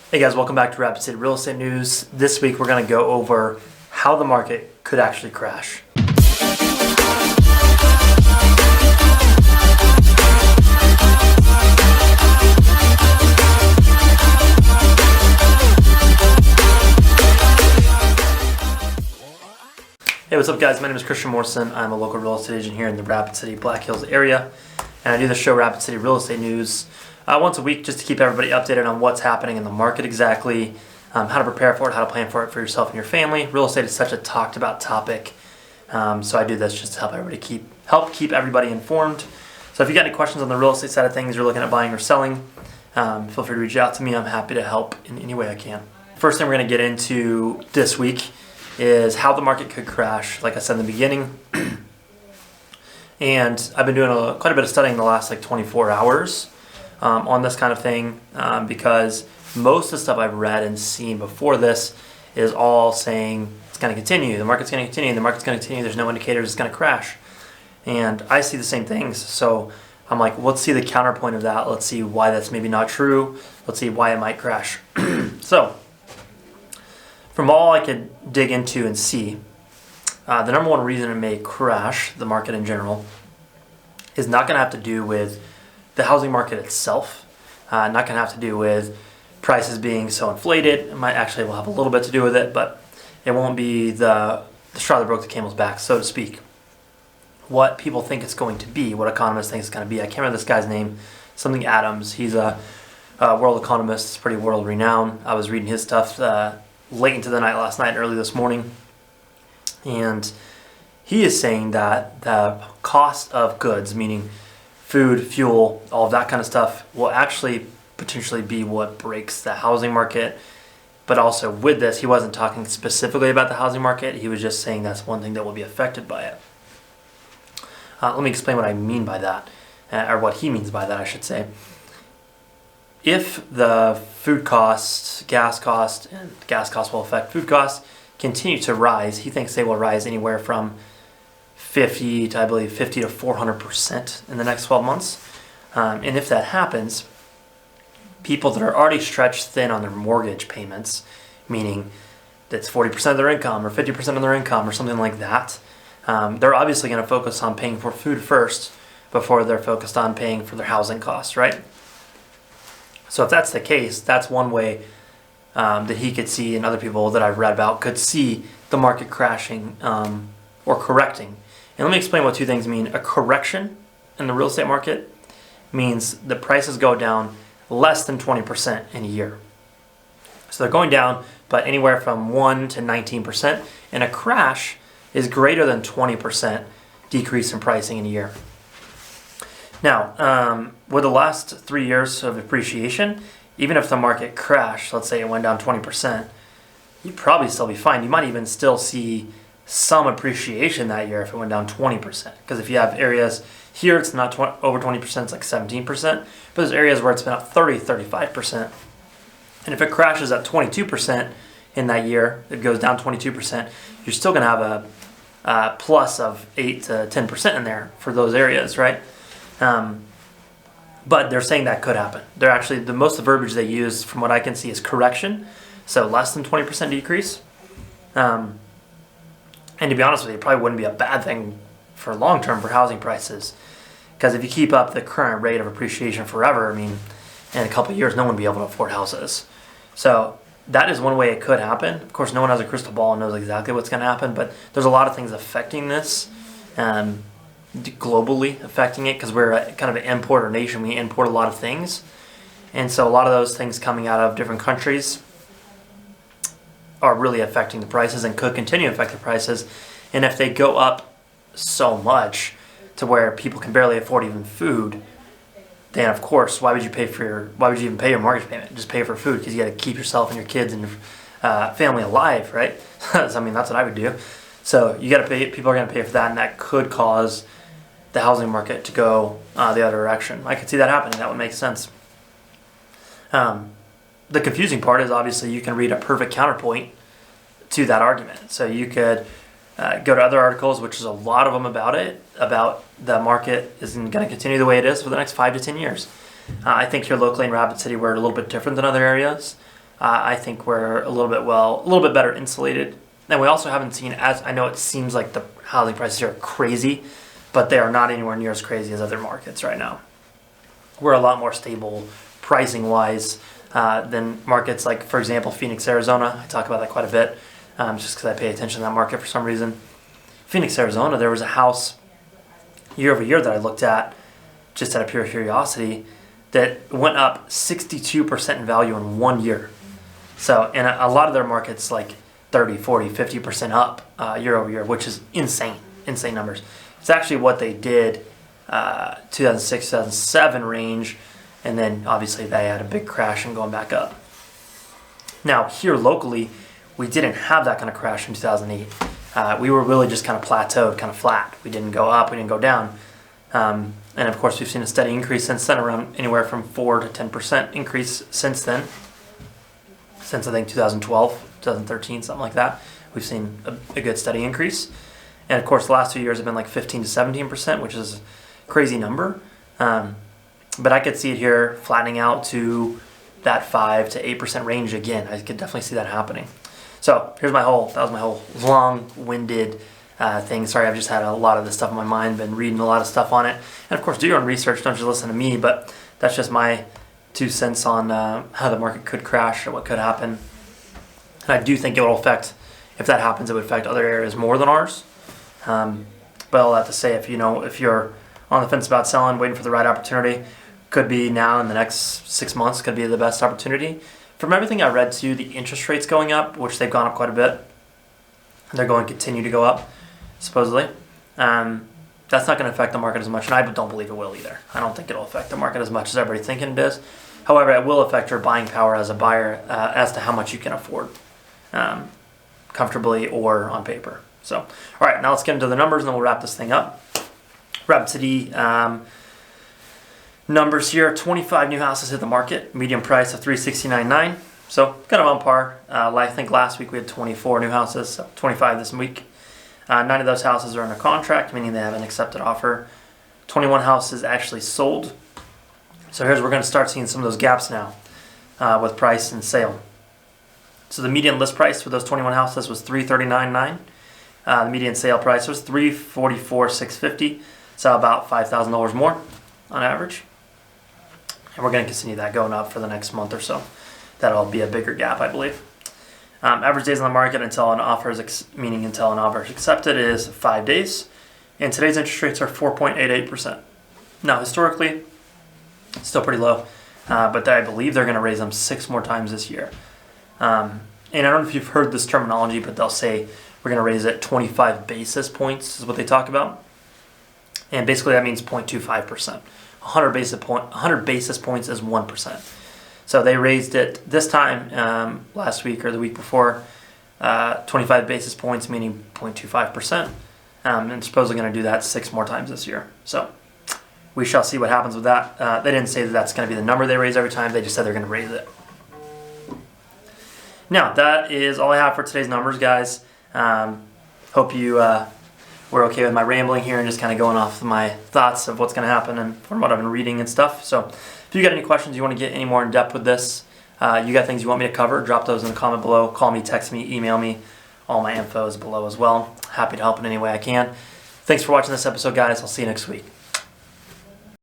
Hey guys, welcome back to Rapid City Real Estate News. This week we're going to go over how the market could actually crash. Hey, what's up guys? My name is Christian Morrison. I'm a local real estate agent here in the Rapid City, Black Hills area. And I do the show Rapid City Real Estate News once a week just to keep everybody updated on what's happening in the market exactly, how to prepare for it, how to plan for it for yourself and your family. Real estate is such a talked about topic, so I do this just to help everybody keep everybody informed. So if you got any questions on the real estate side of things, you're looking at buying or selling, feel free to reach out to me. I'm happy to help in any way I can. First thing we're going to get into this week is how the market could crash, like I said in the beginning. And I've been doing quite a bit of studying the last 24 hours on this kind of thing because most of the stuff I've read and seen before this is all saying it's going to continue. The market's going to continue. The market's going to continue. There's no indicators it's going to crash. And I see the same things. So I'm like, let's see the counterpoint of that. Let's see why that's maybe not true. Let's see why it might crash. So from all I could dig into and see, the number one reason it may crash, the market in general, is not going to have to do with the housing market itself. Not going to have to do with prices being so inflated. It might actually will have a little bit to do with it, but it won't be the straw that broke the camel's back, so to speak. What people think it's going to be, what economists think it's going to be. I can't remember this guy's name, something Adams. He's a world economist. It's pretty world renowned. I was reading his stuff late into the night last night, early this morning. And he is saying that the cost of goods, meaning food, fuel, all of that kind of stuff, will actually potentially be what breaks the housing market. But also with this, he wasn't talking specifically about the housing market. He was just saying that's one thing that will be affected by it. Let me explain what I mean by that, or what he means by that, I should say. If the food costs, gas costs, and gas costs will affect food costs, continue to rise, he thinks they will rise anywhere from 50 to 400% in the next 12 months. And if that happens, people that are already stretched thin on their mortgage payments, meaning that's 40% of their income or 50% of their income or something like that, they're obviously going to focus on paying for food first before they're focused on paying for their housing costs, right? So if that's the case, that's one way that he could see, and other people that I've read about could see the market crashing or correcting. And let me explain what two things mean. A correction in the real estate market means the prices go down less than 20% in a year. So they're going down, but anywhere from 1 to 19%. And a crash is greater than 20% decrease in pricing in a year. Now, with the last 3 years of appreciation, even if the market crashed, let's say it went down 20%, you'd probably still be fine. You might even still see some appreciation that year if it went down 20%. Because if you have areas here, it's not over 20%, it's like 17%. But there's areas where it's been up 30, 35%. And if it crashes at 22% in that year, it goes down 22%, you're still going to have a plus of 8 to 10% in there for those areas, right? But they're saying that could happen. They're actually, the most of the verbiage they use from what I can see is correction. So less than 20% decrease. And to be honest with you, it probably wouldn't be a bad thing for long term for housing prices. Because if you keep up the current rate of appreciation forever, I mean, in a couple of years, no one will be able to afford houses. So that is one way it could happen. Of course, no one has a crystal ball and knows exactly what's going to happen, but there's a lot of things affecting this. Globally affecting it, because we're kind of an importer nation. We import a lot of things, and so a lot of those things coming out of different countries are really affecting the prices and could continue to affect the prices. And if they go up so much to where people can barely afford even food, then of course why would you even pay your mortgage payment? Just pay for food, because you got to keep yourself and your kids and your family alive, right? I mean, that's what I would do. So you got to pay. People are going to pay for that, and that could cause the housing market to go the other direction. I could see that happening. That would make sense. The confusing part is obviously you can read a perfect counterpoint to that argument. So you could go to other articles, which is a lot of them about the market isn't going to continue the way it is for the next 5 to 10 years. I think here locally in Rapid City we're a little bit different than other areas. I think we're a little bit better insulated. And we also haven't seen, as I know it seems like the housing prices here are crazy, but they are not anywhere near as crazy as other markets right now. We're a lot more stable pricing wise than markets like, for example, Phoenix, Arizona. I talk about that quite a bit just because I pay attention to that market for some reason. Phoenix, Arizona, there was a house year over year that I looked at just out of pure curiosity that went up 62% in value in 1 year. So, and a lot of their markets like 30, 40, 50% up year over year, which is insane numbers. It's actually what they did 2006, 2007 range, and then obviously they had a big crash and going back up. Now, here locally, we didn't have that kind of crash in 2008. We were really just kind of plateaued, kind of flat. We didn't go up, we didn't go down. And of course, we've seen a steady increase since then, around anywhere from 4 to 10% increase since then. Since I think 2012, 2013, something like that, we've seen a good steady increase. And of course, the last 2 years have been like 15 to 17%, which is a crazy number. But I could see it here flattening out to that 5 to 8% range again. I could definitely see that happening. So that was my whole long-winded thing. Sorry, I've just had a lot of this stuff in my mind, been reading a lot of stuff on it. And of course, do your own research, don't just listen to me, but that's just my 2 cents on how the market could crash or what could happen. And I do think it will affect, if that happens, it would affect other areas more than ours. But I'll have to say, if you're on the fence about selling, waiting for the right opportunity, could be now in the next 6 months, could be the best opportunity. From everything I read too, the interest rates going up, which they've gone up quite a bit. They're going to continue to go up, supposedly. That's not going to affect the market as much, and I don't believe it will either. I don't think it'll affect the market as much as everybody's thinking it is. However, it will affect your buying power as a buyer as to how much you can afford comfortably or on paper. So, all right, now let's get into the numbers, and then we'll wrap this thing up. Rapid City numbers here: 25 new houses hit the market, median price of $369,900. So kind of on par. I think last week we had 24 new houses, so 25 this week. 9 of those houses are under contract, meaning they have an accepted offer. 21 houses actually sold. So here's where we're going to start seeing some of those gaps now with price and sale. So the median list price for those 21 houses was $339,900. The median sale price was $344,650. So about $5,000 more on average. And we're going to continue that going up for the next month or so. That'll be a bigger gap, I believe. Average days on the market until an offer is accepted is 5 days. And today's interest rates are 4.88%. Now, historically, still pretty low, but I believe they're going to raise them 6 more times this year. And I don't know if you've heard this terminology, but they'll say we're going to raise it 25 basis points is what they talk about. And basically that means 0.25%. 100 basis points is 1%. So they raised it this time last week or the week before, 25 basis points, meaning 0.25%. And supposedly going to do that 6 more times this year. So we shall see what happens with that. They didn't say that that's going to be the number they raise every time. They just said they're going to raise it. Now, that is all I have for today's numbers, guys. Hope you were okay with my rambling here and just kind of going off my thoughts of what's going to happen and from what I've been reading and stuff. So if you got any questions, you want to get any more in depth with this, you got things you want me to cover, drop those in the comment below. Call me, text me, email me. All my info is below as well. Happy to help in any way I can. Thanks for watching this episode, guys. I'll see you next week.